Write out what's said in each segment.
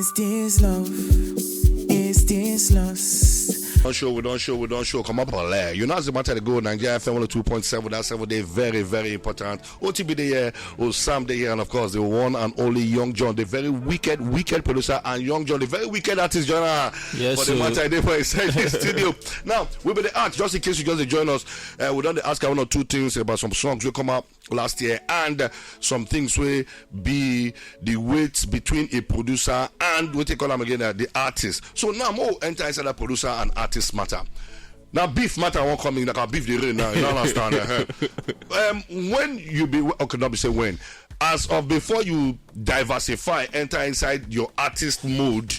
Is this love? Is this lust? We don't show. Come up on there. You know, as a matter to go, Naija FM 102.7. That's 7 day. Very, very important. OTB the year, Sam the year, and of course, the one and only YOUNGJONN, the very wicked producer, and YOUNGJONN, the very wicked artist, Jonah. Yes, for the matter today for inside the studio. Now, we be the ask, just in case you just join us, we done the ask one or two things about some songs we come out last year and some things will be the weights between a producer and what they call them again, the artist. So now more enter inside the producer and artist matter. Now beef matter won't come in like a beef the rain now. You don't understand? When you be okay, not be say when. As of before you diversify, enter inside your artist mode,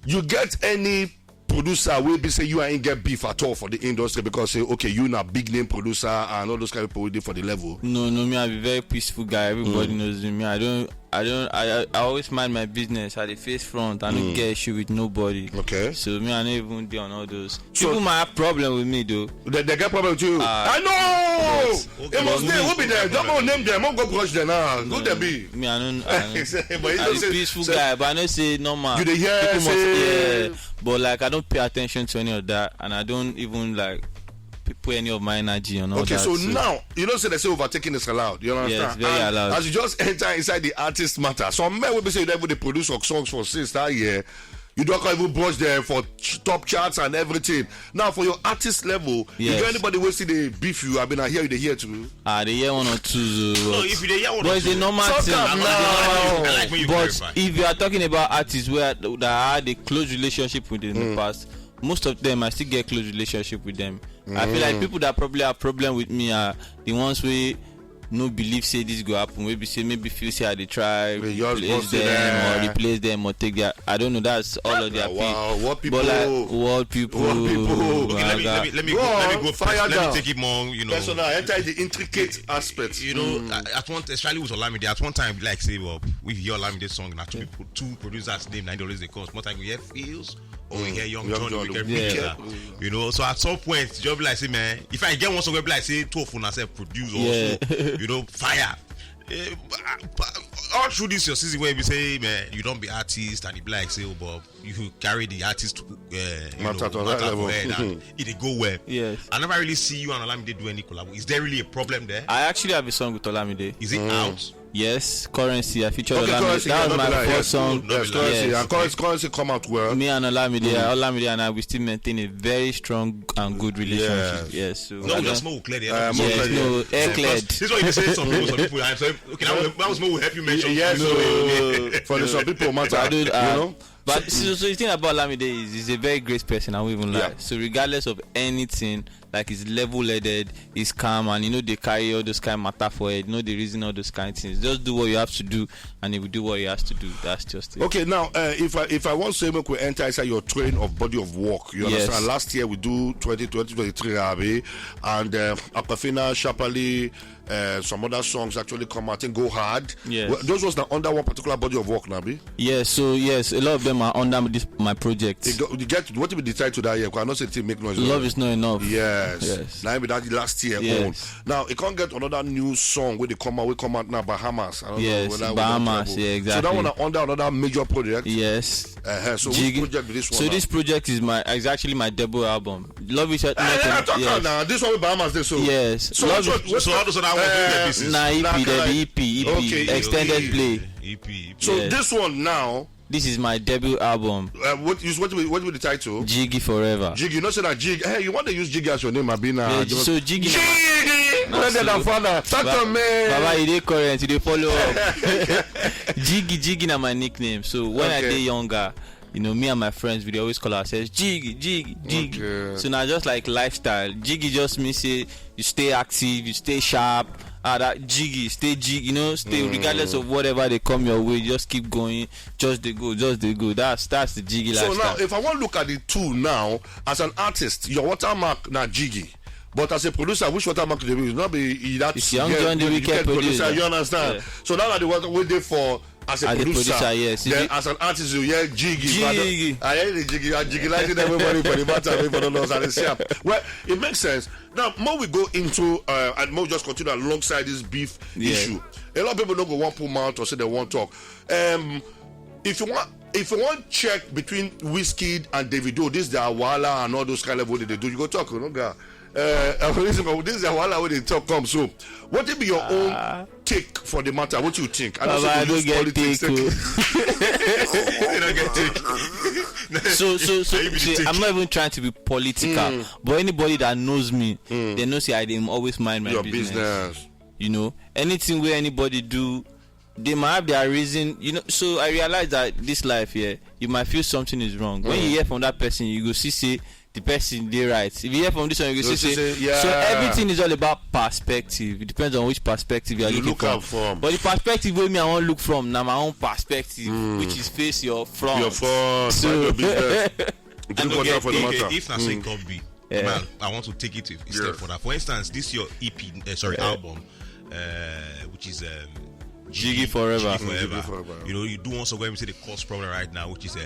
you get any producer will be say you ain't get beef at all for the industry because say okay you not big name producer and all those kind of people waiting for the level. No, me I be very peaceful guy. Everybody knows me. I always mind my business. I the face front. I don't get issue with nobody. Okay. So me I don't even deal on all those. People might have problem with me though. They get problem with you. I know. Yes. It must there. Who be there? Don't name them. Don't go brush them now. Who they be? Me I don't. But I'm a peaceful guy, but I don't say normal. You dey hear say? Yeah, but like I don't pay attention to any of that, and I don't even like put any of my energy on all that. Okay, so now you know say they say overtaking is allowed. You understand? Yes, very allowed. As you just enter inside the artist matter, some men will be saying they produce songs for since that year. You don't even brush them for top charts and everything. Now for your artist level, you get anybody will see the beef you? I mean, I hear you they hear too. They hear one or two. No, if you hear one or two, but it's a normal thing. I like when you but clarify. If you are talking about artists that had a close relationship with in the past, most of them I still get close relationship with them. I feel like people that probably have problem with me are the ones who no believe say this go happen. Maybe feel say they try replace them or replace them or take their. I don't know. That's all of their people. Wow, what people? But like what people? Okay, let me go fire let down. me take it more. You know, personal. Enter the intricate aspects. You know, at one, especially with Olamide, at one time, like say, well, we hear Olamide song, now two producers name, now always they cost. More time we hear Feels or we hear YOUNGJONN, we get Wicked. You know, so at some point, just be like say, man, if I get one song, we be like say, two of us produce also, you know, fire. All through this your season where you say, man, you don't be artist and you be like say, oh, but you carry the artist matter for head and it go well. Yes. I never really see you and Olamide do any collab. Is there really a problem there? I actually have a song with Olamide. Is it out? Yes, Currency. I featured Okay, Olamide. That was my first song. Yes, Currency. Yes. And Currency come out well. Me and Olamide and I, we still maintain a very strong and good relationship. Yes. So no, just more clear. Air cleared. This is what you say. Some people. Okay, now more will help you mention. Yes, for some people matter. You know. But so the thing about Olamide is he's a very great person. I won't even lie. Yeah. So regardless of anything, like he's level-headed, he's calm, and they carry all those kind of matter for it. The reason all those kind of things. Just do what you have to do, and he will do what he has to do. That's just it. Okay, now if I want to say make we enter inside your train of body of work, you understand? Last year we do 2023 Abbey, and Aquafina, Sharply, some other songs actually come out and go hard. Yes. Well, those was under one particular body of work, Nabi. Yes, so yes, a lot of them are under my project. You get what we decide to that year? Because I know say team make noise. Love is not enough. Yes. Now that last year on. Now it can't get another new song where they come out now Bahamas. I don't know whether Bahamas. Yeah, exactly. So that one under another major project. Yes. So Jiggy. which project is this one? So now? This project is actually my debut album. Love is not enough. Now this one with Bahamas. This so yes. So how does that work? EP, okay, extended play. EP. So this one now. This is my debut album. What will the title? Jiggy Forever. Jiggy, you know say that Jiggy. Hey, you want to use Jiggy as your name, Abina? So Jiggy. Brother and father. Talk to me. Baba, you dey current, you dey follow up. Jiggy na my nickname. So when I dey younger, me and my friends, we always call ourselves Jiggy. Okay. So now just like lifestyle, Jiggy just means say you stay active, you stay sharp. That Jiggy, stay stay regardless of whatever they come your way, just keep going, just they go. That's the Jiggy lifestyle. So now, if I want to look at the two now, as an artist, your watermark now Jiggy. But as a producer, which watermark do you use? Not be that YOUNGJONN, the wicked producer. You understand? Yeah. So now that the water we there for as a producer, yes. Then as an artist, you hear Jiggy. I hear the Jiggy. I Jiggy everybody for the matter. Everybody knows how they say. Well, it makes sense. Now, more we go into and more just continue alongside this beef issue. A lot of people don't go one pull mouth or say they won't talk. If you want if you want check between Wizkid and Davido, this their wala and all those kind of what they do, you go talk, no guy. This is their wala when they talk come. So, what will be your own take for the matter? What you think? I don't get take. You don't get take. So see, I'm not even trying to be political, but anybody that knows me, they know I am always mind my business. You know, anything where anybody do, they might have their reason, you know. So I realize that this life here, you might feel something is wrong. When you hear from that person, you go see say the person they right. If you hear from this one, you go see say yeah. So everything is all about perspective. It depends on which perspective you are looking from. But the perspective where me I want look from now my own perspective, which is face your front. Your front. So your business. If I say copy, man, I want to take it a step further. For instance, this your EP, album, which is Jiggy Forever. You know, you do want to go and say the cause problem right now, which is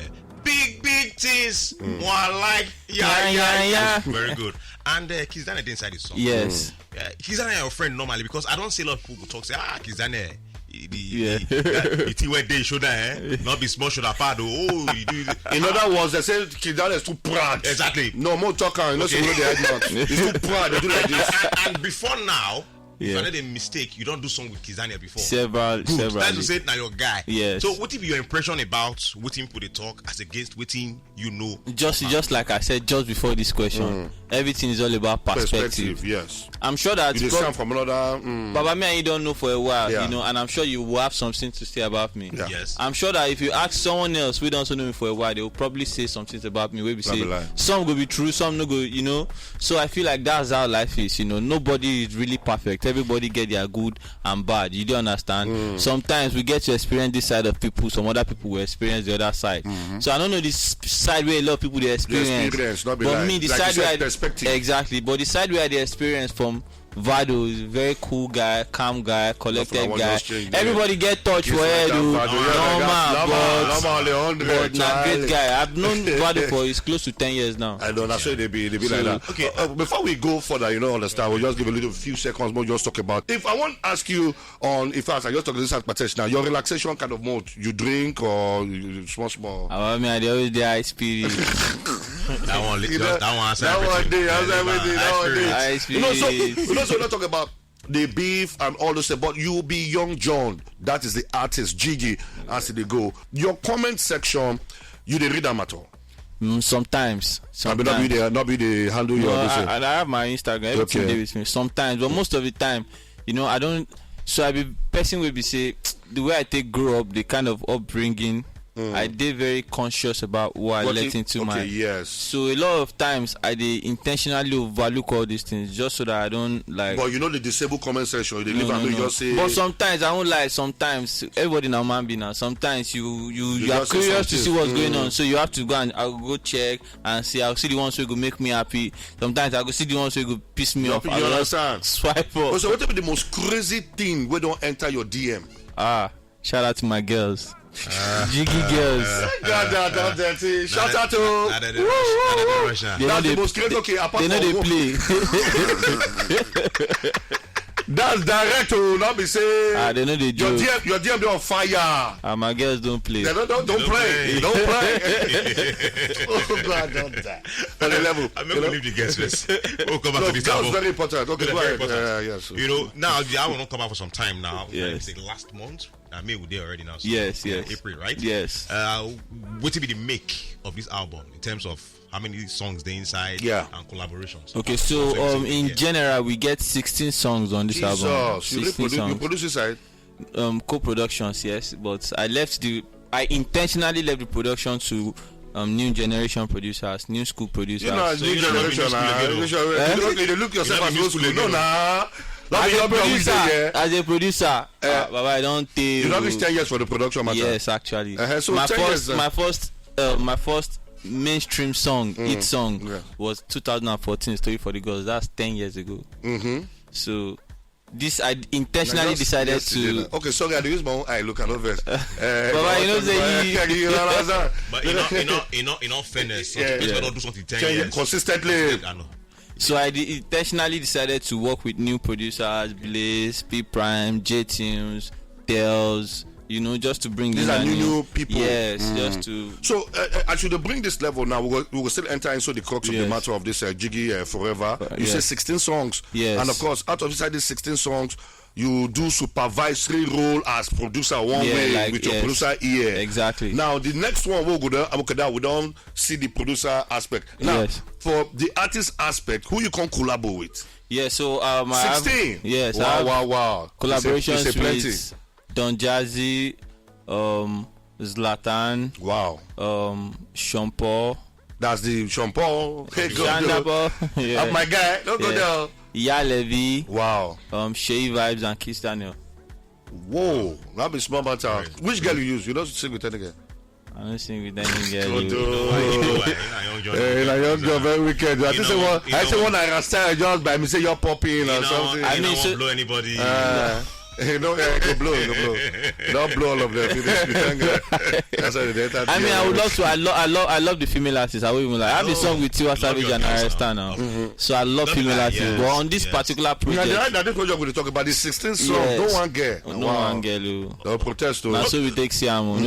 big things. More like yeah. Very good. And Kizana did inside the song. Yes. Kizana your friend normally because I don't see a lot of people talk say Kizana. The thing where they shoulder, not be small shoulder pad. Oh, you do. In other words, they say Kizana is too proud. Exactly. No more talker. You know, so they are not. He's too proud. They do like this. And before now. If I made a mistake, you don't do song with Kizania before. Several. That's to say now your guy. Yes. So what if your impression about what him put the talk as against what him you know? Just like I said just before this question, everything is all about perspective. Yes. I'm sure that you sound from another. Baba me and you don't know for a while, you know, and I'm sure you will have something to say about me. Yeah. Yes. I'm sure that if you ask someone else who don't know me for a while, they will probably say some things about me. Where we say some will be true, some no go, you know. So I feel like that's how life is, you know. Nobody is really perfect. Everybody get their good and bad. You don't understand. Sometimes we get to experience this side of people, some other people will experience the other side. So I don't know this side where a lot of people they experience. Not but like, me the like side where perspective. exactly, but the side where they experience from Vado is a very cool guy, calm guy, collected guy. Everybody get touch for head, but not great guy. I've known Vado for it's close to 10 years now. I know, that's why they be like that. Okay, before we go further, you know, understand, we'll just give a few seconds more, just talk about. If I want to ask you on, in fact, I just talk to this as now, your relaxation kind of mode, you drink or you small? I mean, I always the high spirit. That one day. So let's talk about the beef and all this, but you be YOUNGJONN. That is the artist, Jiggy, as they go. Your comment section, you didn't read them at all? Sometimes. Not be the handle you I have my Instagram, everything there with me. Sometimes, but most of the time, you know, I don't. So I be person will be say the way I take grow up, the kind of upbringing. I did very conscious about what I let into my. Yes. So a lot of times I did intentionally overlook all these things just so that I don't like. But you know the disabled comment section, they leave and just say. But sometimes I won't lie. Sometimes everybody now man be now. Sometimes you are curious to see what's going on, so you have to go and I'll go check and see. I'll see the ones who go make me happy. Sometimes I'll go see the ones who go piss me off. You understand? Swipe up. So what be the most crazy thing we don't enter your DM? Shout out to my girls. Jiggy girls. Shout out to that's the most crazy. Okay, apart they know they play. That's direct to not be saying. They know they joke. Your DM they on fire. My girls don't play. They don't play. Don't play. Oh God, don't die. On the level. I'm not going to leave the guest list. We'll come back to this. That's very important. Okay, go ahead. Yes. You know, now I will not come back for some time now. Yes. Last month. May we there already now. So yes. April, right? Yes. What will be the make of this album in terms of how many songs they inside and collaborations? Okay, so in general we get 16 songs on this album. 16 songs. You produce inside? Co-productions, yes, but I intentionally left the production to new generation producers, new school producers. You know, so new generation. You look yourself as old school. No, nah. As a producer, Baba, I don't think you don't reach 10 years for the production matter. Yes, actually. So my first mainstream song, hit song, was 2014 Story for the Girls. That's 10 years ago. So this I intentionally decided to. Okay, sorry, I use my own eye. Look, I know this. Baba, you know say but in all fairness, people don't do something 10 years consistently. So I intentionally decided to work with new producers, Blaze, P Prime, J Tunes, Tales, just to bring These in are new people. Yes, just to. So, I should bring this level now. We will still enter into the crux of the matter of this Jiggy Forever. You say 16 songs. Yes. And of course, out of inside these 16 songs, you do supervisory role as producer one way with your producer ear. Exactly. Now, the next one we'll go down, we don't see the producer aspect. Now, for the artist aspect, who you can collaborate with? Yeah, so 16. Yes. Wow. Collaborations with Don Jazzy, Zlatan. Wow. Sean Paul. That's the Sean Paul. Hey, go. Yeah. My guy. Don't go there. Ya Levy. Wow. Shay Vibes and Kiss Daniel. Whoa. That be small matter. Which girl you use? You don't sing with any girl? I don't sing with any girl. YOUNGJONN very wicked. I say one I understand just by me say you're popping or something. I mean, so blow anybody. Go blow. Don't blow all of them. That's how they I mean, I would love to. I love the female artists. I would even like. I have a song with Tiwa Savage and Aresta now, so I love female artists. But on this particular project, now this project we're talking about the 16 songs. No one girl. No one girl. They'll protest. Now so we take Siamo.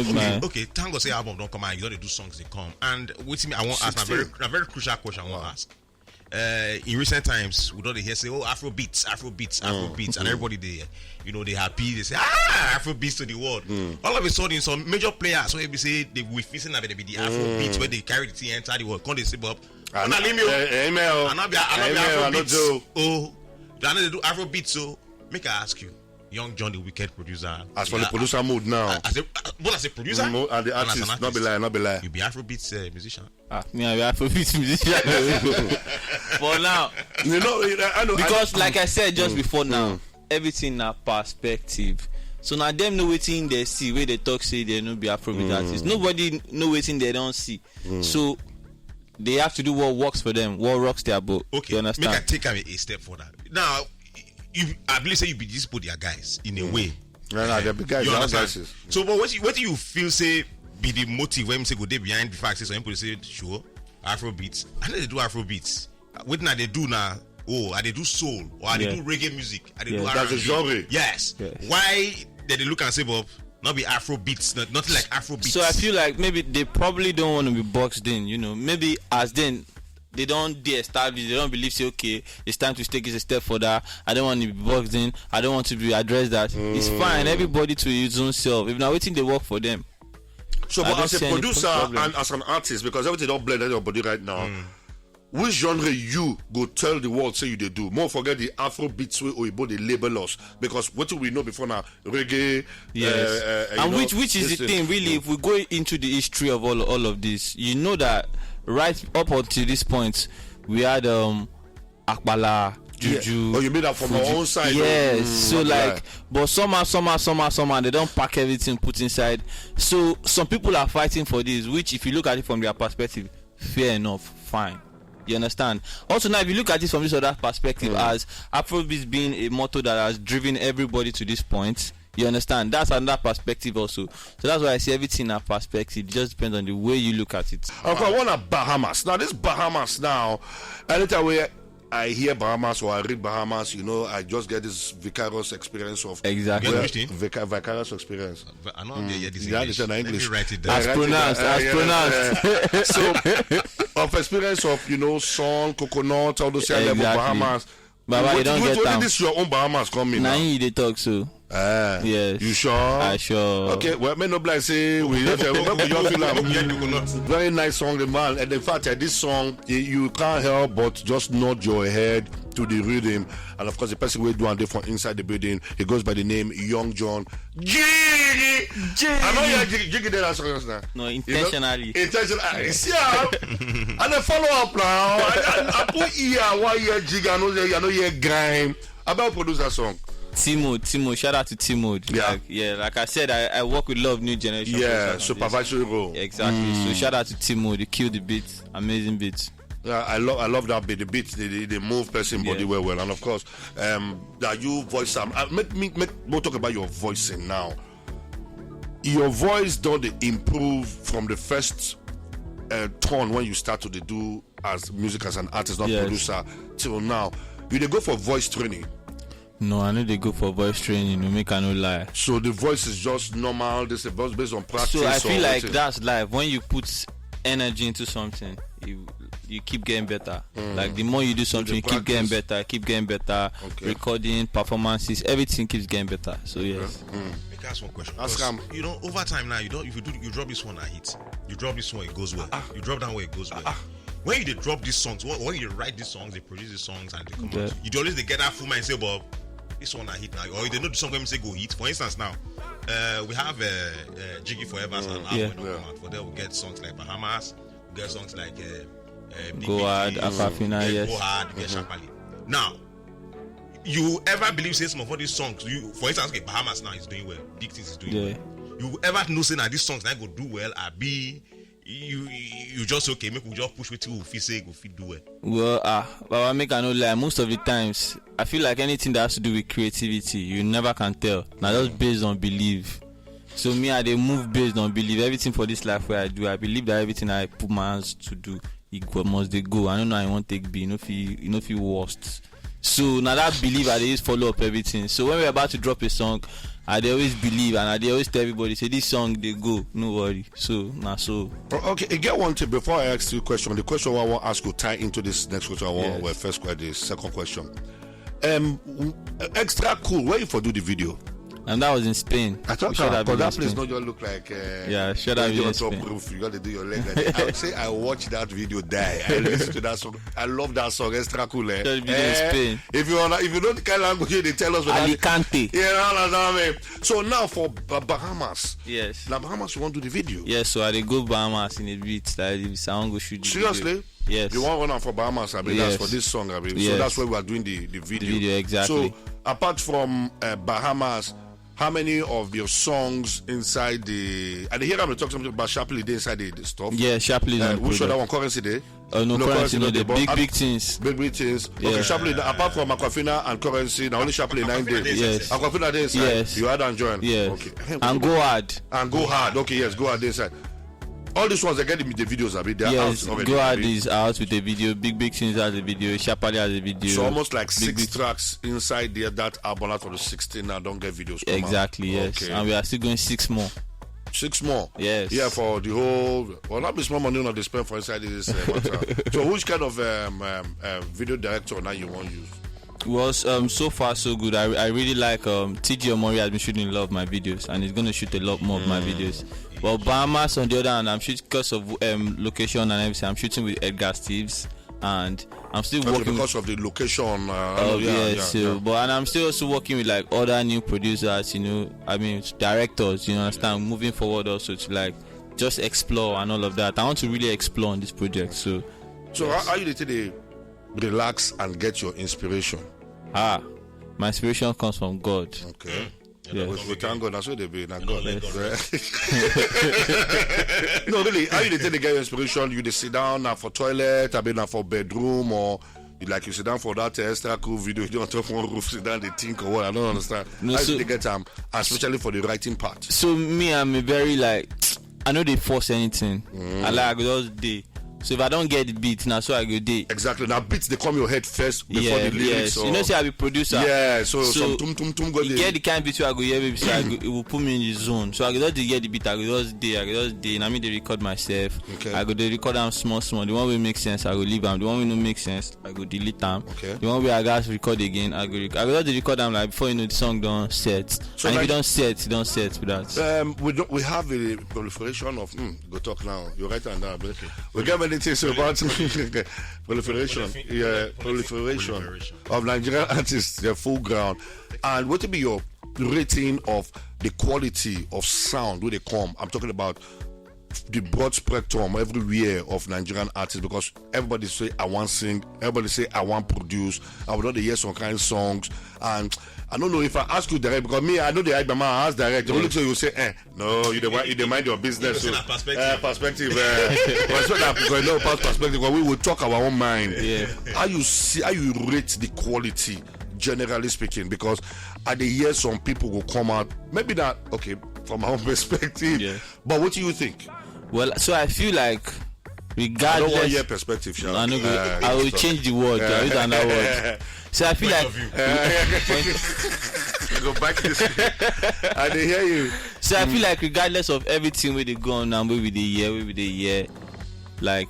Okay. Thank God say album don't come out. You don't do songs they come. And with me, I want to ask a very crucial question. I want to ask. In recent times, we don't hear say, "Oh, afrobeats," and everybody they happy. They say, afrobeats to the world. All of a sudden, some major players, so they say they we facing that they be the afrobeats where they carry the thing enter the world. Can't they say, "Bob, I'm not afrobeats." Oh, they do afrobeats. So make I ask you, YOUNGJONN, the wicked producer. As for the producer mood now, as a producer, and the artist, not be lie. You be afrobeats musician. Me, I be afrobeats musician. For now, I know because like I said just before now, everything na perspective. So now them know wetin they see, where they talk say they no be afrobeat artists. Nobody know wetin they don't see. So they have to do what works for them, what rocks their boat. Okay, you understand? Make I take a step further. Now, I believe say you be this put their guys in a way. They're big guys. You understand? So, but what do you feel say be the motive when you say go there behind the fact say some people say sure Afrobeats? I know they do Afrobeats. What now they do now? Oh, are they do soul or are they do reggae music? Are they do R&B? That's a genre. Yes. Why did they look and say, Bob, not be Afrobeats, nothing like Afrobeats? So I feel like maybe they probably don't want to be boxed in, maybe as then they don't de-establish, they don't believe say okay, it's time to take it a step further. I don't want to be boxed in, I don't want to be addressed that. It's fine, everybody to his own self. If not waiting they work for them. So but as a producer and as an artist, because everything don't blend in your body right now, which genre you go tell the world say you they do? More forget the Afrobeats way or they label us, because what do we know before now? Reggae, and which is the thing really. If we go into the history of all of this, you know that right up until this point, we had Akbala, Juju. Oh, you made that from our own side? Yes. So like, but somehow they don't pack everything put inside. So some people are fighting for this, which if you look at it from their perspective, fair enough, fine. You understand? Also now, if you look at it from this other perspective, as Afrobeats being a motto that has driven everybody to this point, you understand? That's another perspective also. So that's why I see everything in a perspective. It just depends on the way you look at it. Okay, I want Bahamas. Now this Bahamas now, anytime I hear Bahamas or I read Bahamas, I just get this vicarious experience of exactly vicarious experience. I know this English. Let me write it down. As pronounced. So of experience of sun, coconut, all those level Bahamas. Baba, you don't get down. This is your own Bahamas coming now. You they talk so. Yes. You sure? I sure. Okay, well, me no blind say we very nice song, the man. And in fact, this song you can't help but just nod your head to the rhythm. And of course, the person we do and from inside the building, he goes by the name YOUNGJONN. Jiggy. I know you're Jiggy there as now. No, intentionally. Intentionally. See, and then follow up now. I put here 1 year Jiggy. I know you're grime. About produce that song. Timo, shout out to Timo. Like I said, I work with a lot of new generation. Yeah, supervisory role. Exactly. So shout out to Timo, they kill the beat, amazing beat. Yeah, I love that beat. The beats, they move person body well, and of course, that you voice some. We'll talk about your voicing now. Your voice don't improve from the first tone when you start to do as music as an artist, not producer, till now. You they go for voice training. No, I know they go for voice training. No, make I no lie. So the voice is just normal. This is voice based on practice. So I feel like what that's life. When you put energy into something, you keep getting better. Like the more you do something, you keep getting better. Okay. Recording, performances, everything keeps getting better. So yes. Make us one question. Ask Because, him. you know, over time now, you drop this one, I hit. You drop this one, it goes well. You drop that one, it goes well. When you dey drop these songs, when you write these songs, they produce these songs and they come out. You always they get that full mind and say, "Well, this one I hit now," or you they know the song when we say go hit. For instance, now we have Jiggy Forever's an album come out. For there we get songs like Bahamas, we get songs like Go Hard, Aquafina, yes. Go Hard, get Shapali. Now, you ever believe say some of all these songs, for instance, okay, Bahamas now is doing well, Big Things is doing well. You ever know say that these songs now go do well, or be you just okay, make we just push with you feel say go fit do well. Well, but I make I no lie. Most of the times, I feel like anything that has to do with creativity, you never can tell. Now just based on belief. So me, I dey move based on belief. Everything for this life where I do, I believe that everything I put my hands to do, must they go. I don't know. I won't take B. You know, feel worst. So now that belief, I dey just follow up everything. So when we're about to drop a song, I dey always believe and I dey always tell everybody, say this song they go, no worry. So now so. Okay, I get one thing before I ask you a question. The question I want to ask you tie into this next question. I want first question, the second question. Extra cool. Where you for do the video? And that was in Spain. I thought that place not just look like should have been in Spain. Roof. You got to do your leg. I would say I watched that video die. I listened to that song. I love that song. Extra cool. In Spain. If you know the kind of language they tell us. Alicante. Yeah, so now for Bahamas. Yes. Now Bahamas, you want to do the video? Yes. So I go Bahamas in a bit. Like if someone go shoot. Seriously? Yes. You want to run out for Bahamas? I mean, that's for this song. I mean, so that's why we are doing the video. The video, exactly. So apart from Bahamas, how many of your songs inside the? And here I'm talking something about Sharply Day inside the stuff. Yeah, Sharply. Which other one? Currency Day? No, Currency. No, the big things. Big things. Yeah. Okay, Sharply. Apart from Aquafina and Currency, now only Sharply 9 days. Yes. Aquafina Day inside. Yes. You had and join. Yes. Okay. And Go Hard. And Go Hard. Okay, yes, Go Hard inside. All these ones, they get the videos. I mean, they're yes, out already. Go Hard is out with the video. Big things has a video. Sharply has a video. So almost like big 6 tracks inside there. That album out of the 16 now don't get videos. Exactly. Yes. Okay. And we are still going 6 more. 6 more. Yes. Yeah, for the whole. Well, not be small money not they spend for inside this. So which kind of video director now you want to use? Well, so far so good. I really like TG Omori has been shooting a lot of my videos and he's going to shoot a lot more of my videos. Well, Bahamas on the other hand, I'm shooting because of location and everything. I'm shooting with Edgar Steves and I'm still working because of the location. But and I'm still also working with like other new producers. You know, I mean directors. You understand? Moving forward also to like just explore and all of that. I want to really explore on this project. So how you today relax and get your inspiration? My inspiration comes from God. Okay. Yes. We thank God. That's what they be. Not God. No, really. How you take the get your inspiration? You sit down now for toilet, I mean now for bedroom, or you sit down for that extra cool video. You don't talk on roof, sit down, they think or what? I don't understand. No, how you they get especially for the writing part? So me, I'm a very like I know they force anything. I like just day. So if I don't get the beat, now so I go day. Exactly. Now beats they come your head first before the lyrics. Yes. You know, say I be producer. Yeah. So some tum go. You get the kind of beat where I go hear, baby. So it will put me in the zone. So I go just get the beat. I go just day. And I mean they record myself. Okay. I go they record them small. The one will make sense, I go leave them. The one will not make sense, I go delete them. Okay. The one where I got record again, I go just record them like before you know the song don't set. So and like, if you don't set, you don't set with that. We have a proliferation of go talk now. You're right on that. Okay. We get many things about proliferation of Nigerian artists, their full ground. And what will be your rating of the quality of sound where they come? I'm talking about the broad spectrum everywhere of Nigerian artists, because everybody say I want sing, everybody say I want produce, I would not hear some kind of songs. And I don't know if I ask you direct, because me I know the right man ask direct. The only thing you say, no, you mind your business. So, perspective. Perspective. Because we will talk our own mind. Yeah. How you rate the quality, generally speaking? Because I hear some people will come out, maybe not okay from my own perspective. Yeah. But what do you think? Well, so I feel like I don't want regardless. your perspective, Sha. I know, I will change the word. I use another word. So I feel like Go back to this. I didn't hear you. so I feel like regardless of everything where they go on and where we the year, like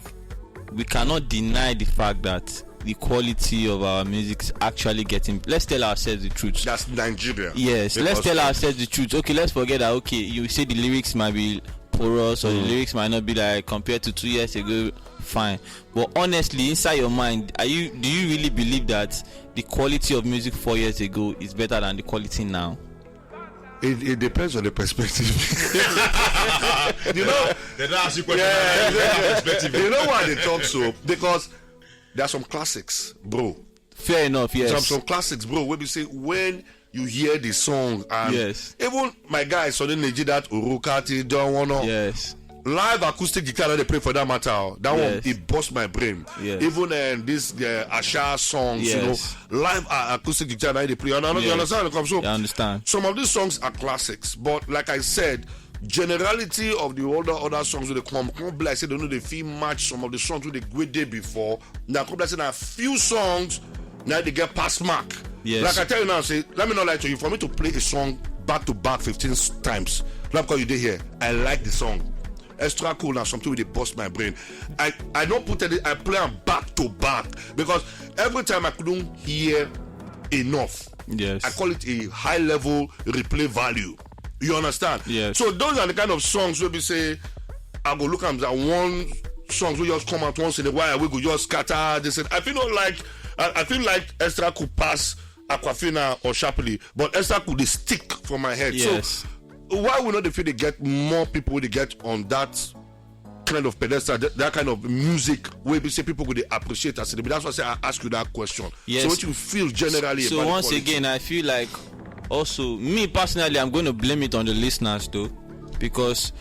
we cannot deny the fact that the quality of our music is actually getting. Let's tell ourselves the truth. That's Nigeria. Yes, let's tell ourselves the truth. Okay, let's forget that. Okay, you say the lyrics might be porous or the lyrics might not be like compared to 2 years ago. Fine, but honestly, inside your mind, do you really believe that the quality of music 4 years ago is better than the quality now? It depends on the perspective. You know, They don't ask you questions. Perspective. you know why they talk so? Because there are some classics, bro. Fair enough, yes. Some classics, bro. Where we say when you hear the song and Yes. even my guy suddenly did that Urukati don't wanna Yes. live acoustic guitar that they play for that matter. That one Yes. it bust my brain. Yes. Even this Asha songs, Yes. you know, live acoustic guitar that they play. And you Yes. understand? So I understand. some of these songs are classics, but like I said, generality of the other songs with the come like say they know they feel match some of the songs with the great day before. Now come like say a few songs now they get past mark. Yes. Like I tell you now, say let me not lie to you. For me to play a song back to back 15 times, not because you did here. I like the song. Extra cool now something with the bust my brain. I don't put it. I play them back to back because every time I couldn't hear enough. Yes. I call it a high level replay value. You understand? Yes. So those are the kind of songs where we say, I go look at that one songs will just come out once in a while. We go just scatter this. I feel not like I feel like Extra could pass Aquafina or Sharply, but Extra could stick from my head. Yes. So why would not they feel they get more people they get on that kind of pedestal, that kind of music where we say people would appreciate us? That's why I say I ask you that question. Yes. So what you feel generally So about the once quality? again, I feel like also me personally, I'm going to blame it on the listeners though, because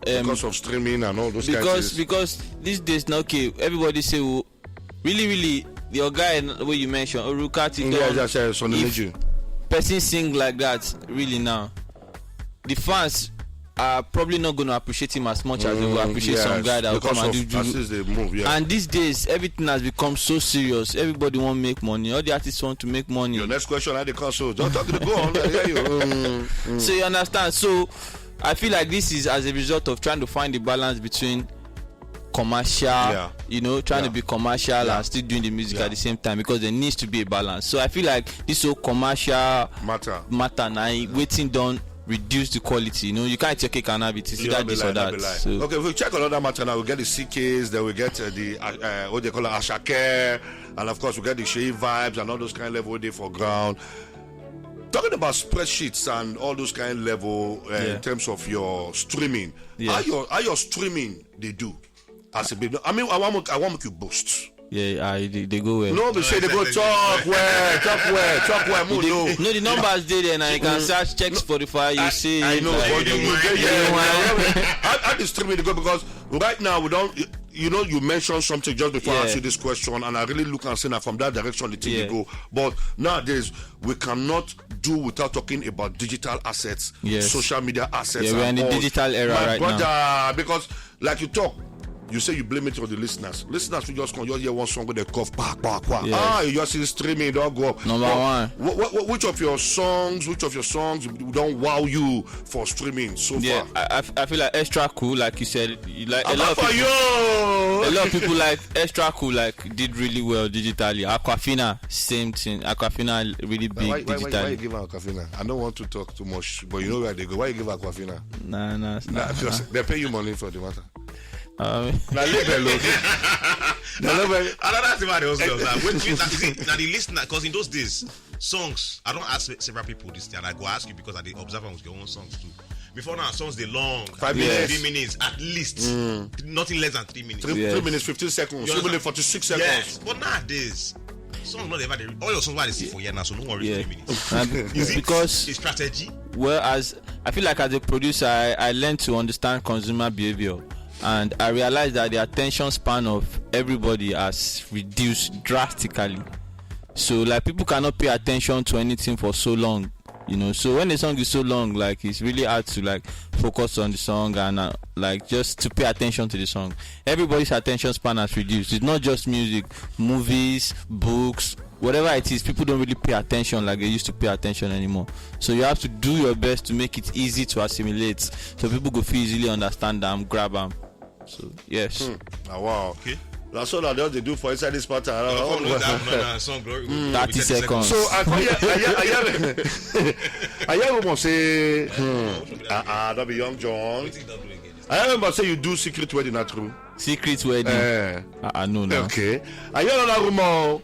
of streaming and all those kinds of because these days now, okay, everybody say, well, really your guy where you mentioned Orukati, if person sing like that really now, the fans are probably not going to appreciate him as much as they will appreciate some guy that will come and do juju. They move, And these days everything has become so serious. Everybody want to make money. All the artists want to make money. Your next question at the console. Don't talk to the go on. I hear you. So you understand. So I feel like this is as a result of trying to find the balance between commercial, trying to be commercial and still doing the music at the same time, because there needs to be a balance. So I feel like this whole commercial matter now waiting done reduce the quality. You can't take a cake and have it. It's either this or that. So. Okay, if we check another matter now, we get the CKs, then we get the what they call it, Ashake, and of course we get the Shea vibes and all those kind of level they for ground. Talking about spreadsheets and all those kind of level in terms of your streaming, how your streaming they do as a big. I mean, I want to make you boast. Yeah, they go well. No, they say they go talk well. No, the numbers there, and I can search checks Spotify. You see, I know. How the streaming they go, because right now we don't. You mentioned something just before I asked you this question, and I really look and say that from that direction the thing they go. But nowadays we cannot do without talking about digital assets, social media assets. Yeah, we're in the digital era right now. Because like you talk. You say you blame it on the listeners. Listeners will just come, you hear one song with a cough, you just see streaming, don't go up. Number one. Which of your songs don't wow you for streaming so far? I feel like Extra Cool, like you said, a lot of people like Extra Cool, like did really well digitally. Aquafina, same thing. Aquafina really big digitally. Why you give her Aquafina? I don't want to talk too much, but you know where they go. Why you give her Aquafina? Nah. Because they pay you money for the matter. Another thing about the hustle, now the listener, because in those days, songs, I don't ask several people this thing, and I go ask you because I observe with your own songs too. Before now, songs they long, 5 minutes, 3 minutes at least, nothing less than 3 minutes. 3 minutes, 15 seconds, even 46 seconds. Yes, but nowadays, songs not ever all your songs are they see for years now, so no worry 3 minutes. Because it's strategy. Well, as I feel like as a producer, I learned to understand consumer behavior. And I realized that the attention span of everybody has reduced drastically. So like people cannot pay attention to anything for so long. You know, so when the song is so long, like it's really hard to like focus on the song and like just to pay attention to the song. Everybody's attention span has reduced. It's not just music, movies, books, whatever it is. People don't really pay attention like they used to pay attention anymore. So you have to do your best to make it easy to assimilate, so people go feel easily understand them, grab them. So yes. Ah, wow. Okay. That's all that they do for inside this pattern. 30 seconds. So I remember say, that be Young John. I remember say you do secret wedding, not true? Secret wedding. No. Okay. I hear another rumor.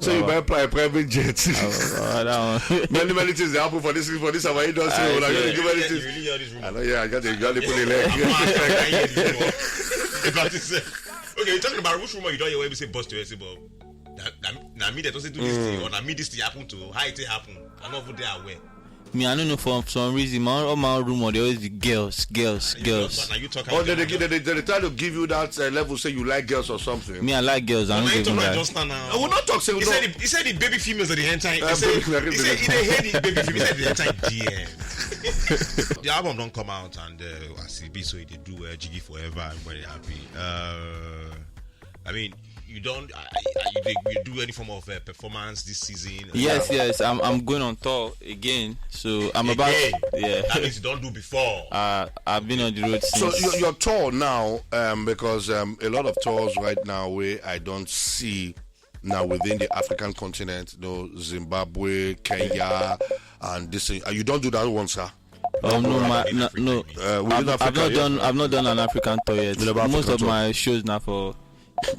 So you buy a private jet. Many things they happen for this our industry. I know, yeah, I got the put it leg. Okay, you're talking about which rumor you don't hear when we say bust to but now me that doesn't do this thing or now me this thing happen to how it happen. I'm not there aware. Me, I don't know, for some reason, my rumor they always be girls. But now you talk about they try to give you that level, say you like girls or something. Me, I like girls. I don't give them that. I will not talk. He said the baby females at the end time. He said the baby females at the end time. DM. The album don't come out and I see B so they do Jiggy forever. Everybody happy. I mean, you don't you do any form of performance this season? Yes, I'm going on tour again, so I'm about that means you don't do before. I've been on the road since. So your tour now, because a lot of tours right now where I don't see now within the African continent, Zimbabwe, Kenya, and this thing. You don't do that one, sir? No. I've not done an African tour yet. Most of my shows now for.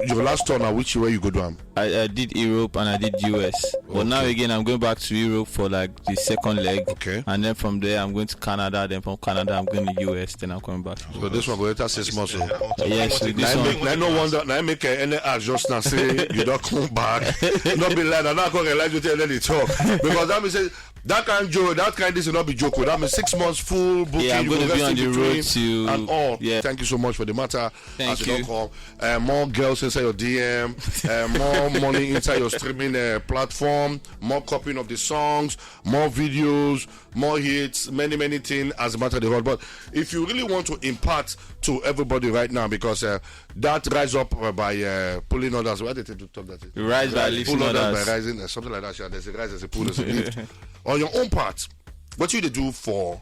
Your last tour now, which way you go down? I did Europe and I did US. But now again, I'm going back to Europe for like the second leg. Okay. And then from there, I'm going to Canada. Then from Canada, I'm going to US. Then I'm coming back. So this one go enter 6 months. Yes. This one. No wonder. Now I make any ask just now say you don't come back. Not be like that. Not going to realize you tell them the talk because that means that kind of joke, that kind of this will not be joke. That means 6 months full booking. Yeah, I'm going to be on the road to and all. Yeah. Thank you so much for the matter. Thank you. Don't come. More girls inside your DM. More money inside your streaming platform. More copying of the songs. More videos. More hits. Many things as a matter of the road. But if you really want to impart to everybody right now, because that rise up by pulling others. Why did they talk that? Rise by lifting others. By rising, something like that. Yeah, there's a rise, there's a pull, there's a lift. On your own part, what you do for,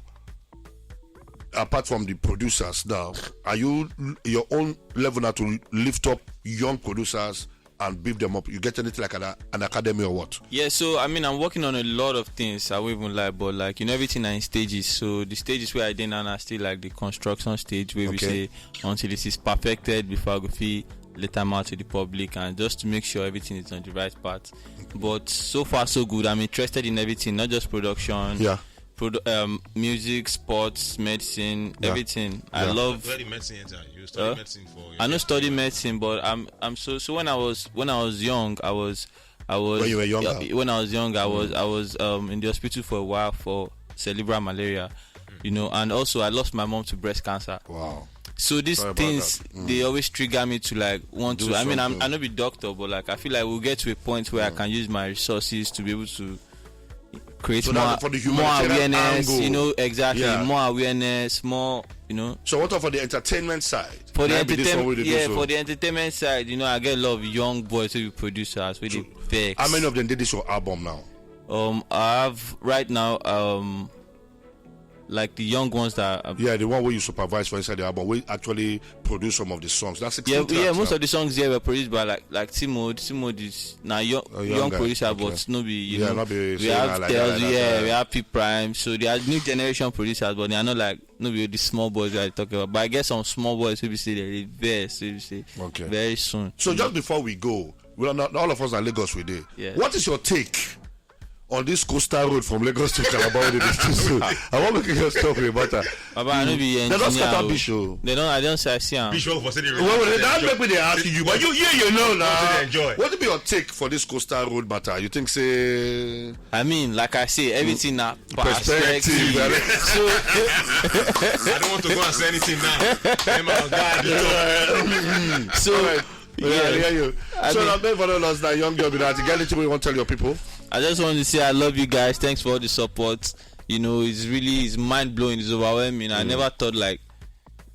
apart from the producers now, are you your own level now to lift up young producers and build them up? You get anything like an academy or what? Yeah, so I mean, I'm working on a lot of things. I won't even lie, but like everything are in stages. So the stages where I did now are still like the construction stage where we say until this is perfected before I go feel let them out to the public and just to make sure everything is on the right path. But so far so good. I'm interested in everything, not just production. Yeah. Music, sports, medicine, everything. I love. Where did medicine enter? You study medicine for. I don't study medicine, but I'm so when I was young, I was. When you were younger. When I was young, I was in the hospital for a while for cerebral malaria, and also I lost my mom to breast cancer. Wow. So these things they always trigger me to like want to. I mean, I'm not be doctor, but like I feel like we'll get to a point where I can use my resources to be able to create more awareness. Angle. Exactly. Yeah. More awareness, more. So what for the entertainment side? For the entertainment, for the entertainment side, I get a lot of young boys who be producers with the vex. How many of them did this your album now? I have right now like the young ones that the one where you supervise for inside the album, we actually produce some of the songs. That's 16 tracks most now. of the songs here were produced by like Timo is now young producer, but no be not be we have like Tales, we have P Prime, so they are new generation producers, but they are not like no be the small boys that I talk about. But I guess some small boys will be say they best, will be say very soon. So just before we go, we are not all of us are Lagos we did. Yeah. What is your take on this coastal road from Lagos to Calabar? I want to just talk about that. Baba, I know be they don't start Bishop. They don't. I don't say I see him. Bishop for saying that make me they ask you, but you know now. Enjoy. What would be your take for this coastal road matter? You think say? I mean, like I say, everything now perspective. So I don't want to go and say anything now. So. I hear you. So now, for us that young girl, you get anything you want to tell your people? I just want to say I love you guys. Thanks for all the support. you know, it's mind blowing, it's overwhelming. I never thought like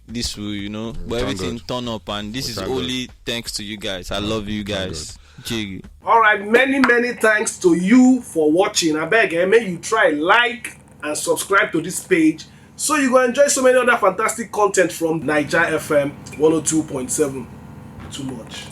this will, you know, but everything turn up, and this is only thanks to you guys. I love you guys. Jiggy. All right, many thanks to you for watching. I beg, may you try like and subscribe to this page so you go enjoy so many other fantastic content from Naija FM 102.7. Too much.